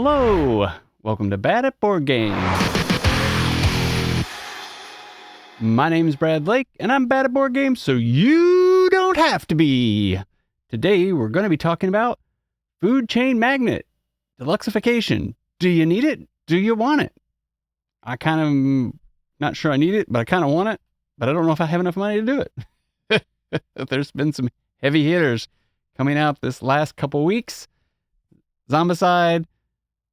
Hello, welcome to Bad at Board Games. My name's Brad Lake, and I'm bad at board games, so you don't have to be. Today, we're going to be talking about food chain magnet, deluxification. Do you need it? Do you want it? I kind of not sure I need it, but I kind of want it, but I don't know if I have enough money to do it. There's been some heavy hitters coming out this last couple weeks. Zombicide,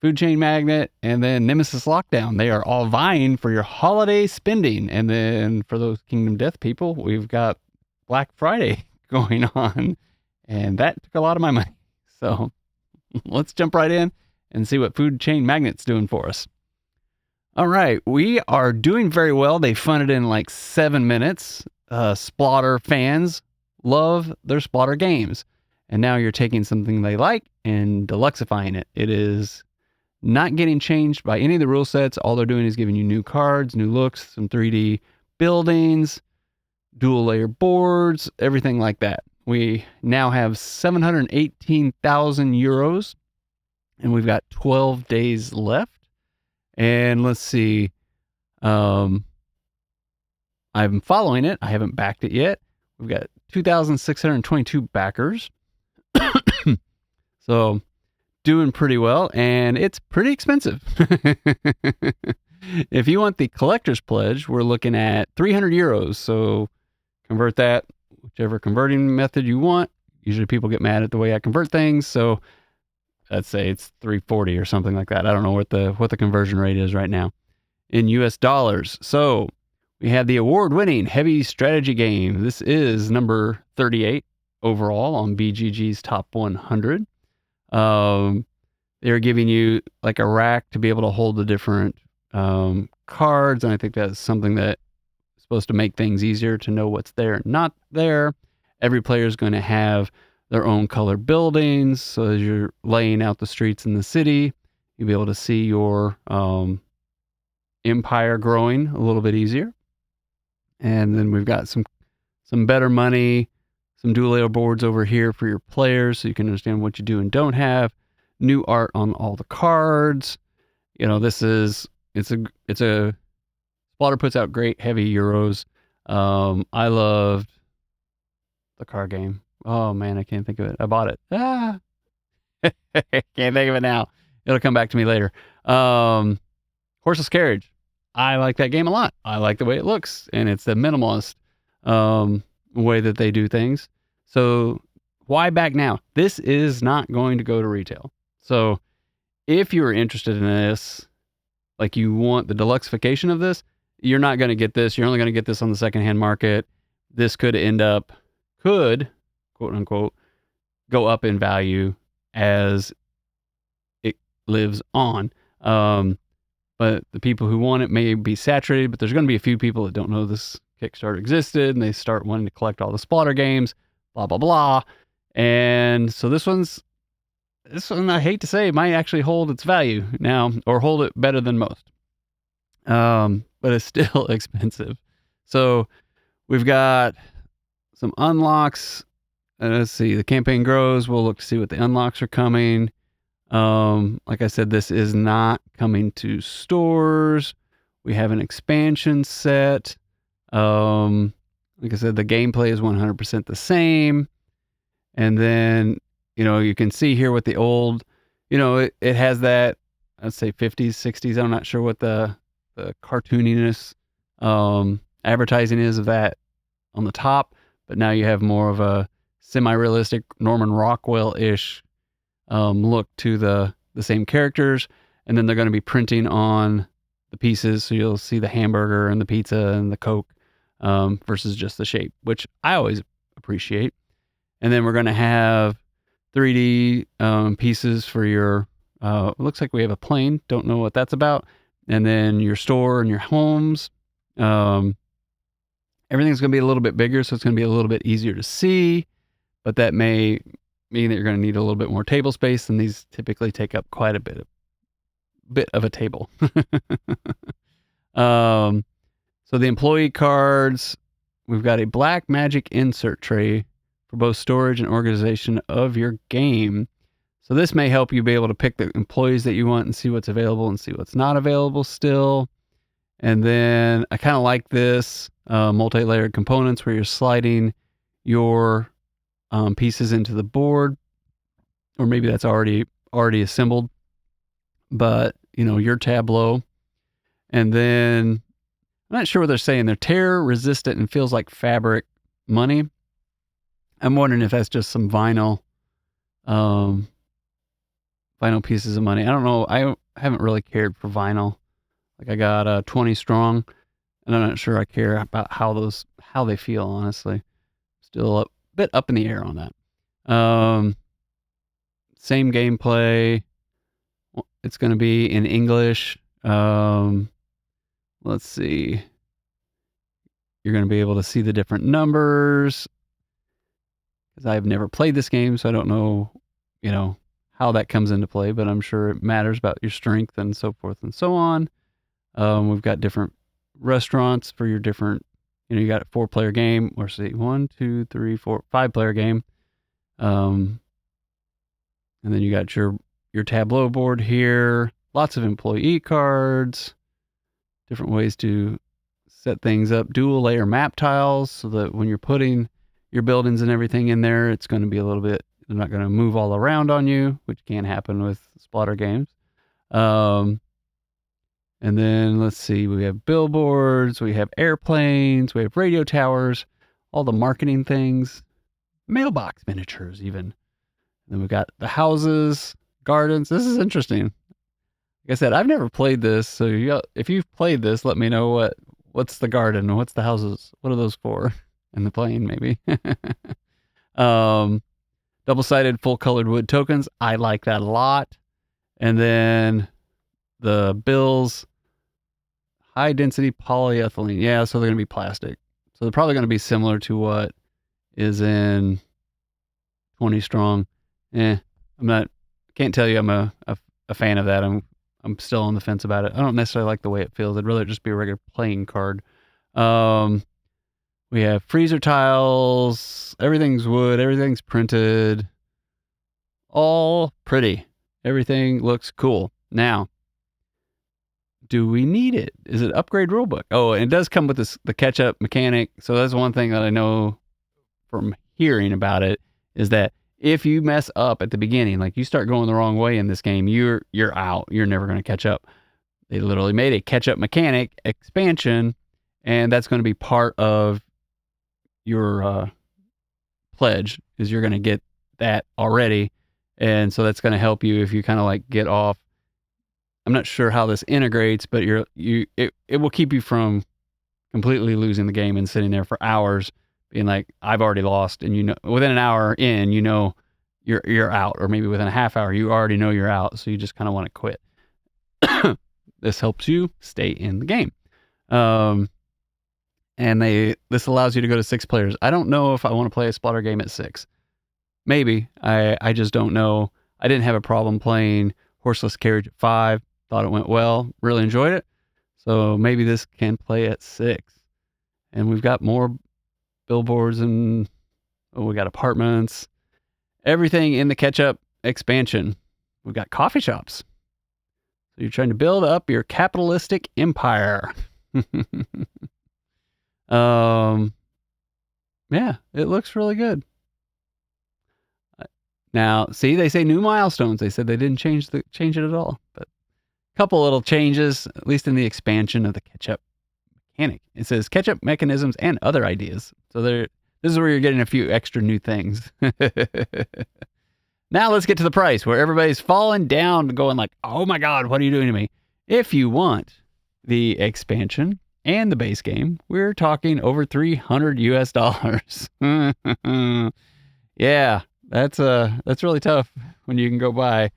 Food Chain Magnet, and then Nemesis Lockdown. They are all vying for your holiday spending. And then for those Kingdom Death people, we've got Black Friday going on. And that took a lot of my money. So let's jump right in and see what Food Chain Magnet's doing for us. All right, we are doing very well. They funded in like 7 minutes. Splotter fans love their Splotter games. And now you're taking something they like and deluxifying it. It is not getting changed by any of the rule sets. All they're doing is giving you new cards, new looks, some 3D buildings, dual layer boards, everything like that. We now have 718,000 euros, and we've got 12 days left. And let's see, I'm following it. I haven't backed it yet. We've got 2,622 backers. So doing pretty well, and it's pretty expensive. If you want the collector's pledge, we're looking at 300 euros. So convert that, whichever converting method you want. Usually people get mad at the way I convert things. So let's say it's 340 or something like that. I don't know what the conversion rate is right now in US dollars. So we have the award-winning heavy strategy game. This is number 38 overall on BGG's top 100. They're giving you like a rack to be able to hold the different cards, and I think that's something that is supposed to make things easier to know what's there and not there. Every player is going to have their own color buildings, so as you're laying out the streets in the city, you'll be able to see your empire growing a little bit easier. And then we've got some better money, some dual layer boards over here for your players so you can understand what you do and don't have. New art on all the cards. You know, it's a Splotter puts out great heavy euros. I loved the card game. Oh man, I can't think of it. I bought it. Can't think of it now. It'll come back to me later. Horseless Carriage. I like that game a lot. I like the way it looks, and it's the minimalist way that they do things. So why back now? This is not going to go to retail. So if you're interested in this, like you want the deluxification of this, you're not going to get this. You're only going to get this on the secondhand market. This could quote unquote, go up in value as it lives on. But the people who want it may be saturated, but there's going to be a few people that don't know this Kickstarter existed, and they start wanting to collect all the Splotter games, blah, blah, blah. And so this one, I hate to say, might actually hold its value now, or hold it better than most. But it's still expensive. So we've got some unlocks. Let's see, the campaign grows. We'll look to see what the unlocks are coming. Like I said, this is not coming to stores. We have an expansion set. Like I said, the gameplay is 100% the same. And then, you can see here with the old, it has that, I'd say 50s, 60s. I'm not sure what the cartooniness, advertising is of that on the top, but now you have more of a semi-realistic Norman Rockwell-ish look to the same characters. And then they're going to be printing on the pieces, so you'll see the hamburger and the pizza and the Coke versus just the shape, which I always appreciate. And then we're going to have 3D pieces for your, it looks like we have a plane, don't know what that's about. And then your store and your homes. Everything's going to be a little bit bigger, so it's going to be a little bit easier to see, but that may mean that you're going to need a little bit more table space, and these typically take up quite a bit of a table. So the employee cards, we've got a black magic insert tray for both storage and organization of your game. So this may help you be able to pick the employees that you want and see what's available and see what's not available still. And then I kind of like this multi-layered components where you're sliding your pieces into the board, or maybe that's already assembled, but your tableau. And then I'm not sure what they're saying. They're tear resistant and feels like fabric money. I'm wondering if that's just some vinyl pieces of money. I don't know. I haven't really cared for vinyl. Like I got 20 strong, and I'm not sure I care about how they feel, honestly. Still a bit up in the air on that. Same gameplay. It's going to be in English. Let's see. You're going to be able to see the different numbers, because I've never played this game, so I don't know, how that comes into play, but I'm sure it matters about your strength and so forth and so on. We've got different restaurants for your different, you got a 4-player game, or say 1, 2, 3, 4, 5-player game. And then you got your tableau board here, lots of employee cards, different ways to set things up, dual layer map tiles, so that when you're putting your buildings and everything in there, it's going to be a little bit, they're not going to move all around on you, which can happen with Splotter games. And then let's see, we have billboards, we have airplanes, we have radio towers, all the marketing things, mailbox miniatures even. And then we've got the houses, gardens. This is interesting. Like I said, I've never played this, so if you've played this, let me know what's the garden, what's the houses, what are those for? And the plane, maybe. Double-sided full-colored wood tokens. I like that a lot. And then the bills, high-density polyethylene. Yeah, so they're going to be plastic. So they're probably going to be similar to what is in 20 strong. Can't tell you I'm a fan of that. I'm still on the fence about it. I don't necessarily like the way it feels. I'd rather just be a regular playing card. We have freezer tiles. Everything's wood. Everything's printed. All pretty. Everything looks cool. Now, do we need it? Is it upgrade rulebook? Oh, and it does come with the catch-up mechanic. So that's one thing that I know from hearing about it, is that if you mess up at the beginning, like you start going the wrong way in this game, you're out. You're never going to catch up. They literally made a catch-up mechanic expansion, and that's going to be part of your pledge, is you're going to get that already. And so that's going to help you if you kind of like get off. I'm not sure how this integrates, but it will keep you from completely losing the game and sitting there for hours being like, I've already lost, and within an hour in, you're out, or maybe within a half hour you already know you're out, so you just kind of want to quit. This helps you stay in the game. And this allows you to go to 6 players. I don't know if I want to play a Splotter game at 6. Maybe. I just don't know. I didn't have a problem playing Horseless Carriage at 5. Thought it went well. Really enjoyed it. So maybe this can play at 6. And we've got more billboards, and we got apartments. Everything in the Ketchup expansion. We've got coffee shops. So you're trying to build up your capitalistic empire. Yeah, it looks really good. Now, see, they say new milestones. They said they didn't change it at all, but a couple little changes, at least in the expansion of the Ketchup mechanic. It says Ketchup mechanisms and other ideas. So this is where you're getting a few extra new things. Now let's get to the price, where everybody's falling down, going like, oh my God, what are you doing to me? If you want the expansion and the base game, we're talking over $300 US. Yeah, that's really tough when you can go buy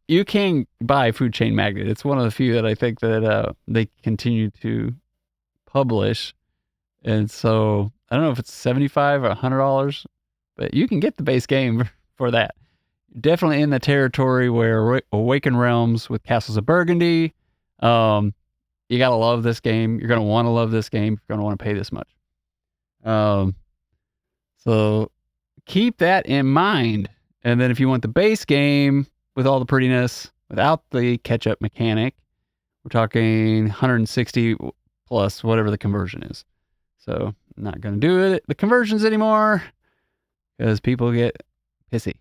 you can buy Food Chain Magnet. It's one of the few that I think that they continue to publish, and so I don't know if it's $75 or $100, but you can get the base game for that. Definitely in the territory where Awakened Realms with Castles of Burgundy. You gotta love this game. You're gonna want to love this game. You're gonna want to pay this much. So keep that in mind And then if you want the base game with all the prettiness, without the catch-up mechanic, we're talking 160 plus whatever the conversion is. So I'm not going to do the conversions anymore because people get pissy.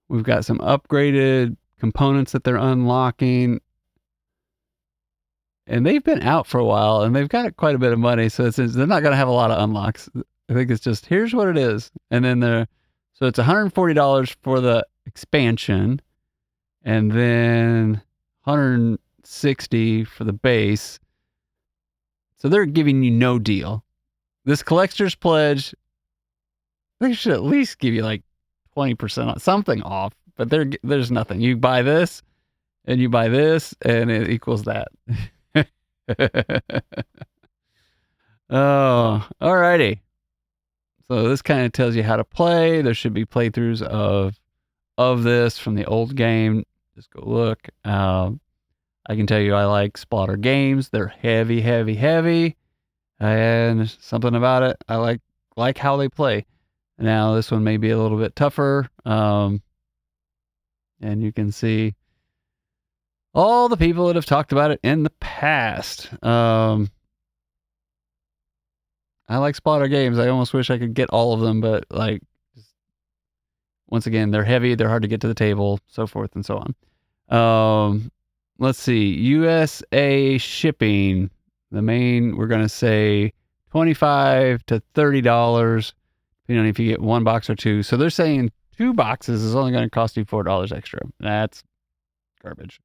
We've got some upgraded components that they're unlocking. And they've been out for a while, and they've got quite a bit of money, so they're not going to have a lot of unlocks. I think it's just, here's what it is. And then so it's $140 for the expansion, and then $160 for the base. So they're giving you no deal. This collector's pledge, they should at least give you like 20% off, something off, but there's nothing. You buy this, and you buy this, and it equals that. Oh, alrighty. So this kind of tells you how to play. There should be playthroughs of this from the old game. Just go look. I can tell you I like Splotter games. They're heavy, heavy, heavy, and something about it I like how they play. Now this one may be a little bit tougher, and you can see all the people that have talked about it in the past. I like Splotter games. I almost wish I could get all of them, but once again, they're heavy, they're hard to get to the table, so forth and so on. Let's see, USA shipping. We're going to say $25 to $30, depending on if you get one box or two. So they're saying 2 boxes is only going to cost you $4 extra. That's garbage.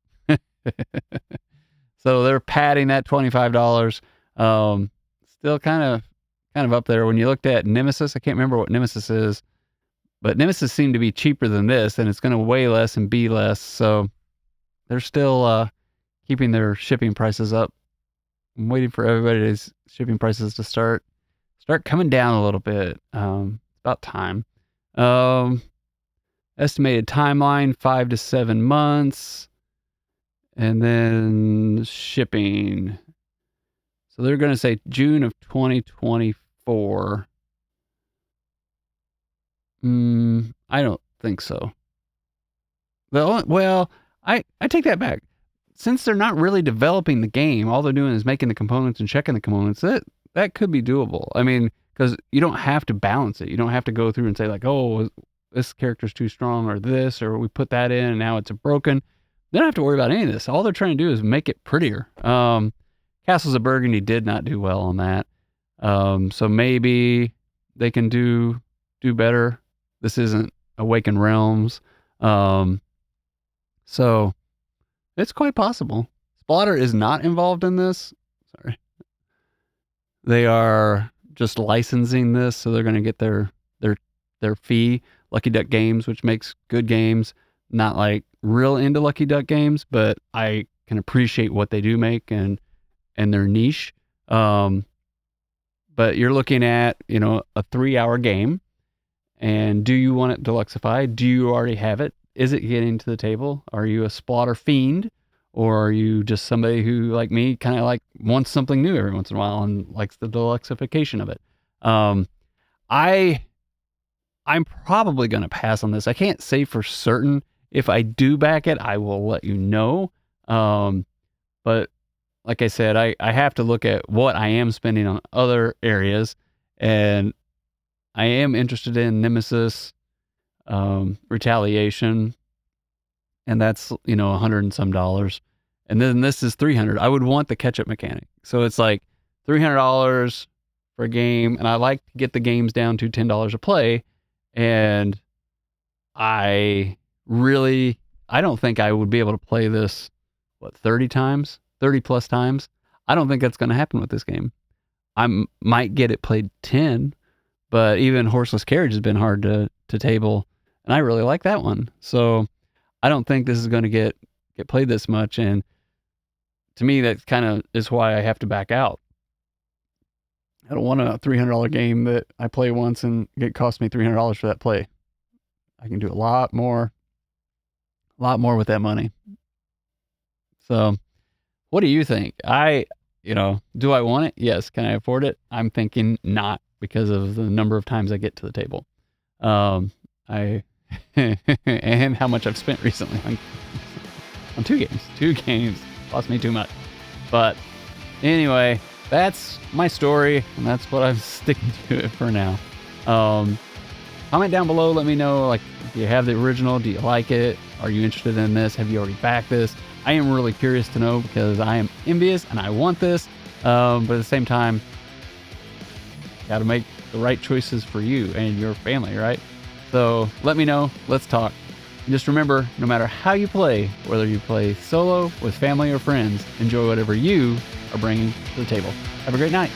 So they're padding that $25. Still kind of up there. When you looked at Nemesis, I can't remember what Nemesis is, but Nemesis seemed to be cheaper than this, and it's going to weigh less and be less. So they're still keeping their shipping prices up. I'm waiting for everybody's shipping prices to start coming down a little bit. It's about time. Estimated timeline 5 to 7 months. And then shipping. So they're going to say June of 2024. I don't think so. Well, I take that back. Since they're not really developing the game, all they're doing is making the components and checking the components. That could be doable. I mean, because you don't have to balance it. You don't have to go through and say like, oh, this character's too strong, or this, or we put that in and now it's broken. They don't have to worry about any of this. All they're trying to do is make it prettier. Castles of Burgundy did not do well on that. So maybe they can do better. This isn't Awakened Realms. So it's quite possible. Splotter is not involved in this. Sorry. They are just licensing this, so they're going to get their fee. Lucky Duck Games, which makes good games. Not like real into Lucky Duck games, but I can appreciate what they do make and their niche. But you're looking at, a 3-hour game, and do you want it deluxified? Do you already have it? Is it getting to the table? Are you a Splotter fiend, or are you just somebody who, like me, kind of wants something new every once in a while and likes the deluxification of it? I'm probably going to pass on this. I can't say for certain. If I do back it, I will let you know. But like I said, I have to look at what I am spending on other areas, and I am interested in Nemesis, Retaliation, and that's, $100 and some dollars. And then this is $300. I would want the catch-up mechanic. So it's like $300 for a game, and I like to get the games down to $10 a play, and I don't think I would be able to play this, 30 plus times. I don't think that's going to happen with this game. I might get it played 10, but even Horseless Carriage has been hard to table, and I really like that one. So I don't think this is going to get played this much, and to me, that kind of is why I have to back out. I don't want a $300 game that I play once and it cost me $300 for that play. I can do a lot more with that money. So what do you think? Do I want it? Yes. Can I afford it? I'm thinking not. because of the number of times I get to the table. I and how much I've spent recently on 2 games. 2 games cost me too much. But anyway, that's my story, and that's what I'm sticking to it for now. Comment down below, let me know, like, do you have the original? Do you like it? Are you interested in this? Have you already backed this? I am really curious to know, because I am envious and I want this, but at the same time, got to make the right choices for you and your family, right? So let me know. Let's talk. And just remember, no matter how you play, whether you play solo, with family, or friends, enjoy whatever you are bringing to the table. Have a great night.